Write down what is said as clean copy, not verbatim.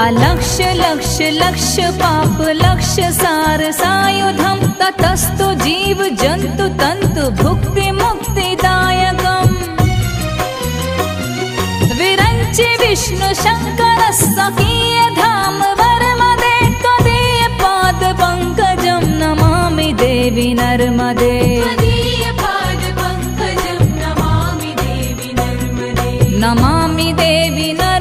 अलक्ष्य लक्ष्य लक्ष्य पाप लक्ष्य सार सायुधम ततस्तु जीव जंतु तंतु भुक्ति मुक्तिदायकम् विरंचि विष्णु शंकर सकीय धाम वर्मदे त्वदीय पाद पंकजं नमामि देवी नर्मदे नमामि देवी नर्मदे।